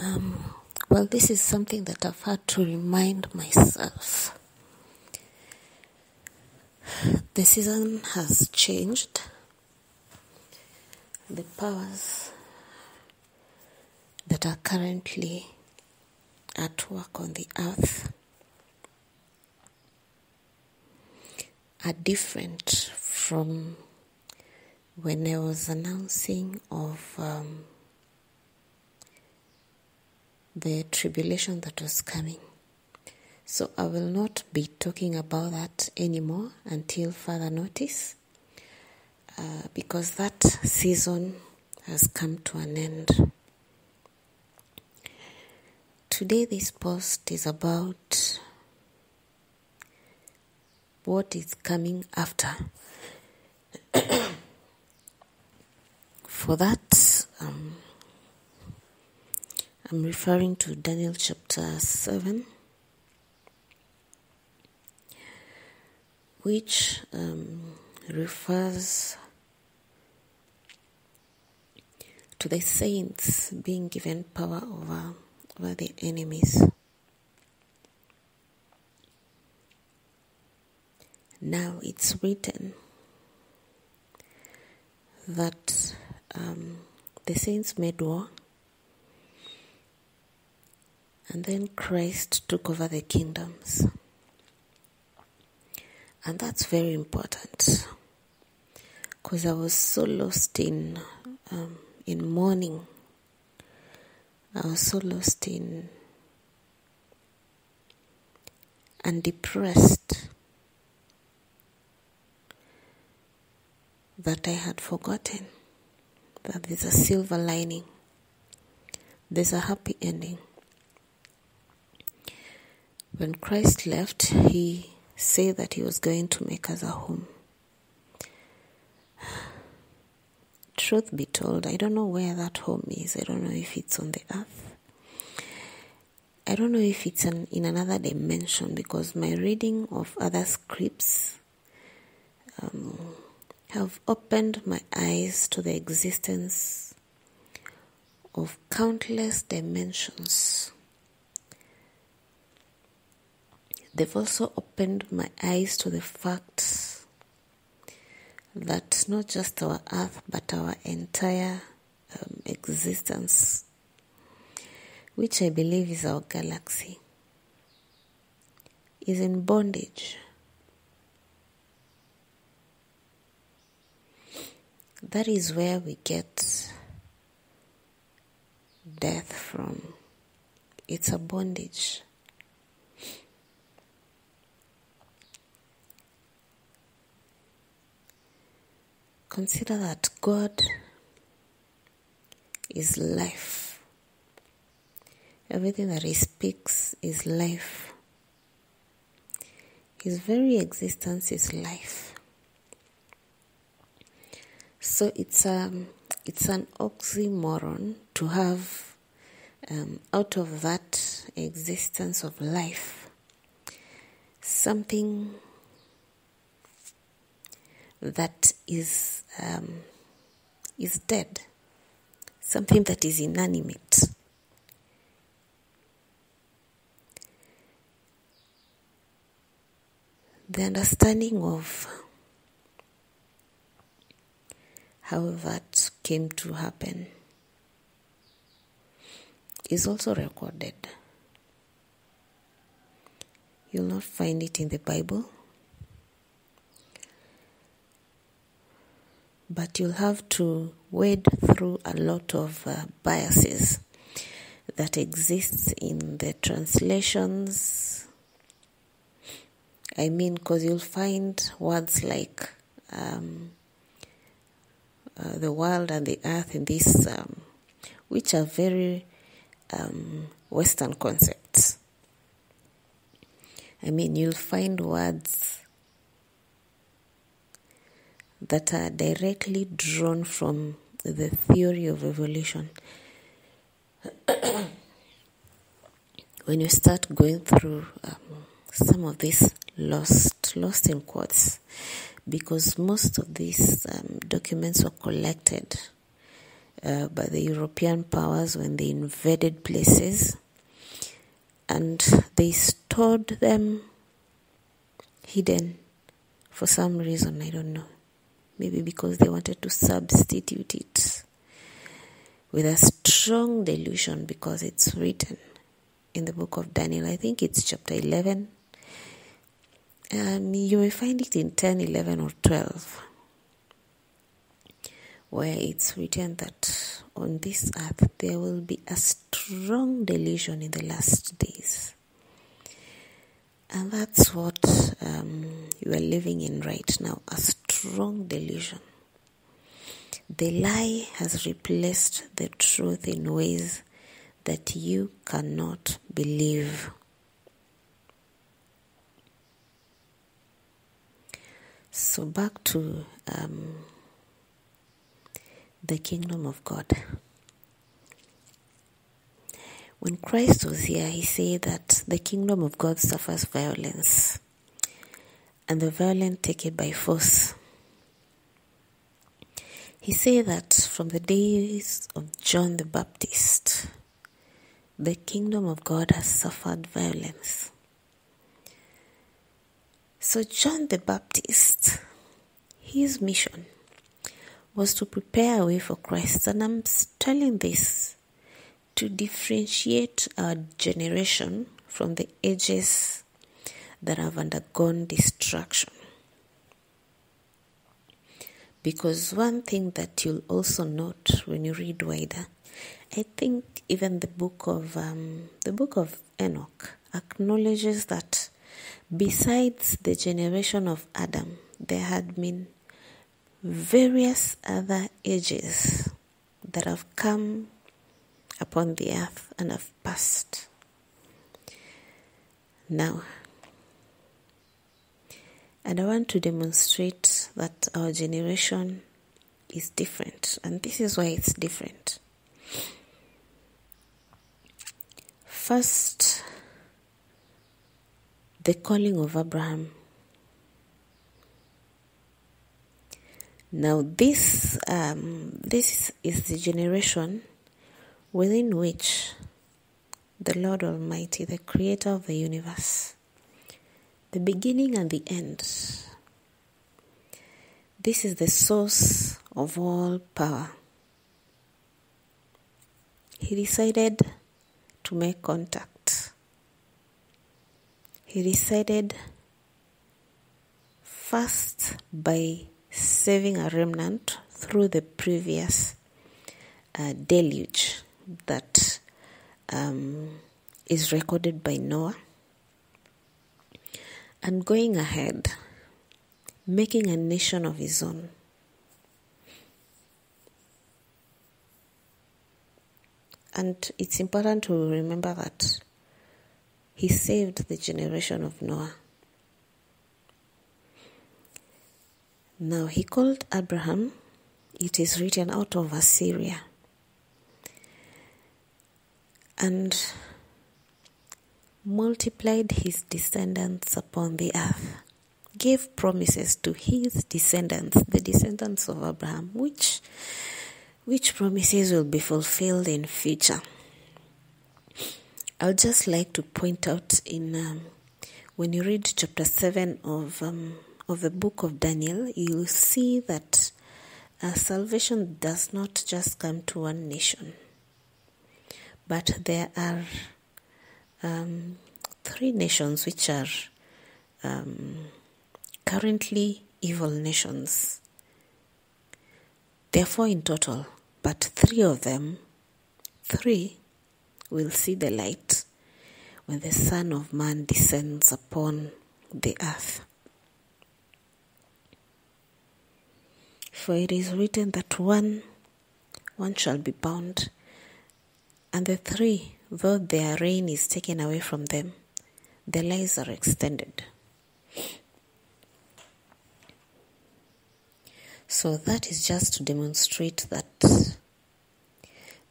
Well, this is something that I've had to remind myself. The season has changed. The powers that are currently at work on the earth are different from when I was announcing of the tribulation that was coming. So I will not be talking about that anymore until further notice, because that season has come to an end. Today this post is about what is coming after. For that, I'm referring to Daniel chapter 7, which refers to the saints being given power over the enemies. Now it's written that the saints made war, and then Christ took over the kingdoms. And that's very important, because I was so lost in mourning. I was so lost in and depressed that I had forgotten that there's a silver lining. There's a happy ending. When Christ left, he said that he was going to make us a home. Truth be told, I don't know where that home is. I don't know if it's on the earth. I don't know if it's in another dimension, because my reading of other scripts have opened my eyes to the existence of countless dimensions. They've also opened my eyes to the fact that not just our earth, but our entire existence, which I believe is our galaxy, is in bondage. That is where we get death from. It's a bondage. Consider that God is life. Everything that He speaks is life. His very existence is life. So it's an oxymoron to have out of that existence of life something that is dead, something that is inanimate. The understanding of how that came to happen is also recorded. You'll not find it in the Bible, but you'll have to wade through a lot of biases that exist in the translations. I mean, because you'll find words like the world and the earth in this, which are very Western concepts. I mean, you'll find words that are directly drawn from the theory of evolution. When you start going through some of these lost in quotes, because most of these documents were collected by the European powers when they invaded places, and they stored them hidden for some reason, I don't know. Maybe because they wanted to substitute it with a strong delusion, because it's written in the book of Daniel. I think it's chapter 11. And you may find it in 10, 11, or 12, where it's written that on this earth there will be a strong delusion in the last days. And that's what you are living in right now, a strong delusion. The lie has replaced the truth in ways that you cannot believe. So back to the kingdom of God. When Christ was here, he said that the kingdom of God suffers violence, and the violent take it by force. He said that from the days of John the Baptist, the kingdom of God has suffered violence. So John the Baptist, his mission was to prepare a way for Christ. And I'm telling this to differentiate our generation from the ages that have undergone destruction. Because one thing that you'll also note when you read wider, I think even the book of Enoch acknowledges that besides the generation of Adam, there had been various other ages that have come upon the earth and have passed. Now, and I want to demonstrate that our generation is different, and this is why it's different. First, the calling of Abraham. Now, this is the generation within which the Lord Almighty, the creator of the universe, the beginning and the end, this is the source of all power. He decided to make contact. He decided first by saving a remnant through the previous deluge that is recorded by Noah, and going ahead, making a nation of his own. And it's important to remember that he saved the generation of Noah. Now, he called Abraham, it is written, out of Assyria, and multiplied his descendants upon the earth, gave promises to his descendants, the descendants of Abraham, which promises will be fulfilled in future. I would just like to point out in when you read chapter 7 of the book of Daniel, you'll see that salvation does not just come to one nation, but there are 3 nations which are currently evil nations. There are 4 in total, but 3 of them, 3 will see the light when the Son of Man descends upon the earth. For it is written that one shall be bound, and the 3, though their reign is taken away from them, their lives are extended. So that is just to demonstrate that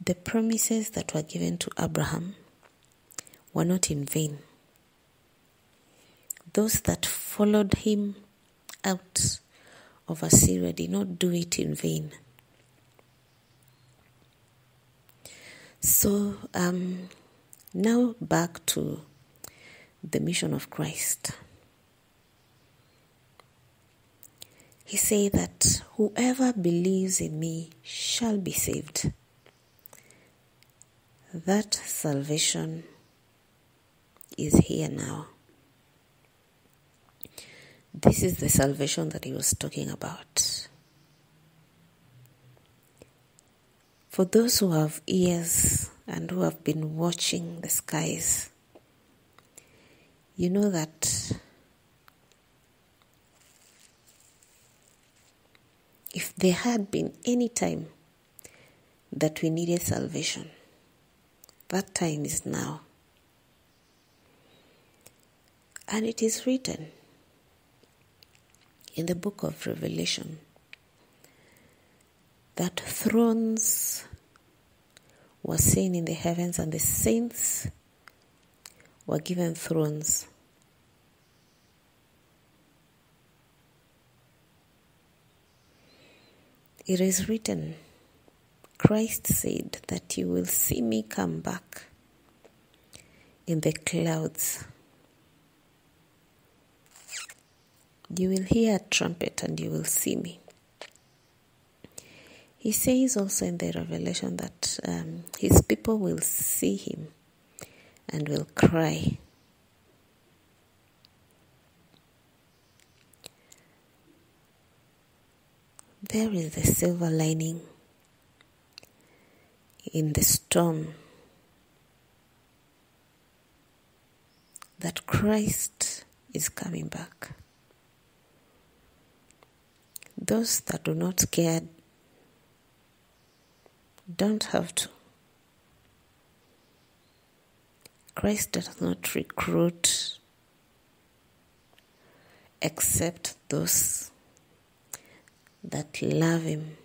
the promises that were given to Abraham were not in vain. Those that followed him out of Assyria did not do it in vain. So now back to the mission of Christ. He said that whoever believes in me shall be saved. That salvation is here now. This is the salvation that he was talking about. For those who have ears and who have been watching the skies, you know that if there had been any time that we needed salvation, that time is now. And it is written in the book of Revelation that thrones were seen in the heavens and the saints were given thrones. It is written, Christ said that you will see me come back in the clouds. You will hear a trumpet and you will see me. He says also in the Revelation that his people will see him and will cry. There is the silver lining in the storm that Christ is coming back. Those that do not care don't have to. Christ does not recruit except those that love him